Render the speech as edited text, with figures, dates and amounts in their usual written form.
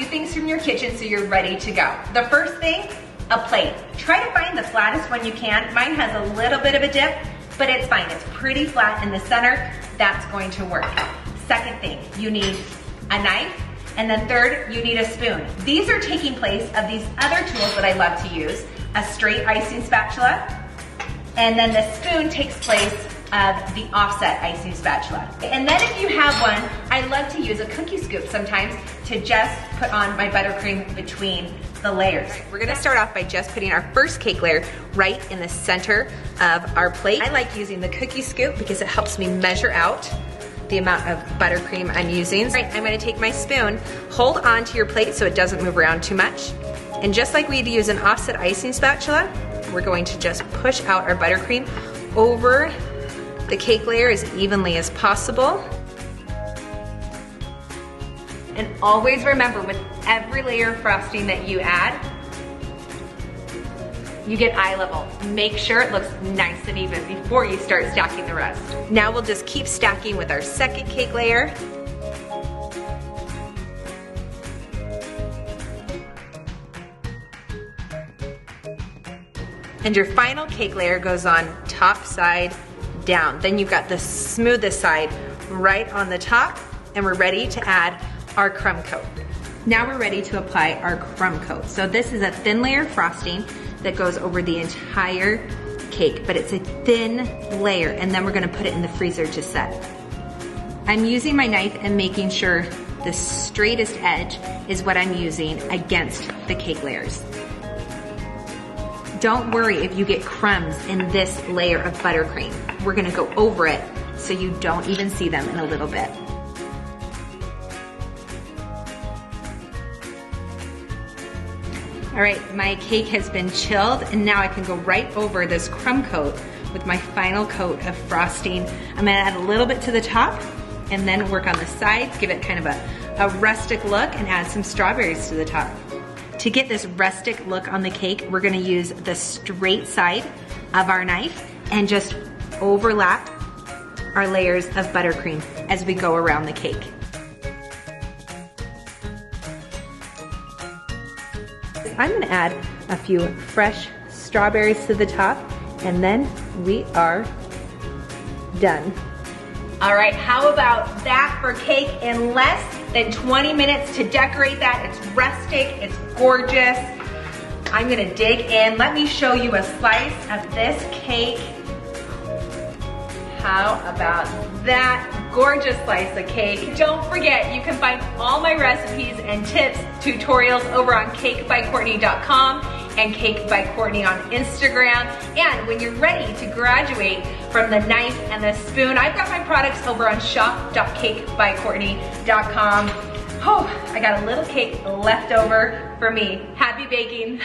few things from your kitchen so you're ready to go. The first thing, a plate. Try to find the flattest one you can. Mine has a little bit of a dip, but it's fine. It's pretty flat in the center. That's going to work. Second thing, you need a knife. And then third, you need a spoon. These are taking place of these other tools that I love to use, a straight icing spatula, and then the spoon takes place of the offset icing spatula. And then if you have one, I love to use a cookie scoop sometimes to just put on my buttercream between the layers. We're gonna start off by just putting our first cake layer right in the center of our plate. I like using the cookie scoop because it helps me measure out the amount of buttercream I'm using. Right, I'm gonna take my spoon, hold on to your plate so it doesn't move around too much. And just like we'd use an offset icing spatula, we're going to just push out our buttercream over the cake layer as evenly as possible. And always remember, with every layer of frosting that you add, you get eye level. Make sure it looks nice and even before you start stacking the rest. Now we'll just keep stacking with our second cake layer. And your final cake layer goes on top side down. Then you've got the smoothest side right on the top, and we're ready to add our crumb coat. Now we're ready to apply our crumb coat. So this is a thin layer of frosting that goes over the entire cake, but it's a thin layer, and then we're gonna put it in the freezer to set. I'm using my knife and making sure the straightest edge is what I'm using against the cake layers. Don't worry if you get crumbs in this layer of buttercream. We're gonna go over it so you don't even see them in a little bit. All right, my cake has been chilled, and now I can go right over this crumb coat with my final coat of frosting. I'm gonna add a little bit to the top and then work on the sides, give it kind of a rustic look, and add some strawberries to the top. To get this rustic look on the cake, we're gonna use the straight side of our knife and just overlap our layers of buttercream as we go around the cake. I'm gonna add a few fresh strawberries to the top, and then we are done. All right, how about that for cake in less than 20 minutes to decorate that? It's rustic, it's gorgeous. I'm gonna dig in. Let me show you a slice of this cake. How about that gorgeous slice of cake? Don't forget, you can find all my recipes and tips, tutorials over on cakebycourtney.com and Cake by Courtney on Instagram. And when you're ready to graduate from the knife and the spoon, I've got my products over on shop.cakebycourtney.com. Oh, I got a little cake left over for me. Happy baking.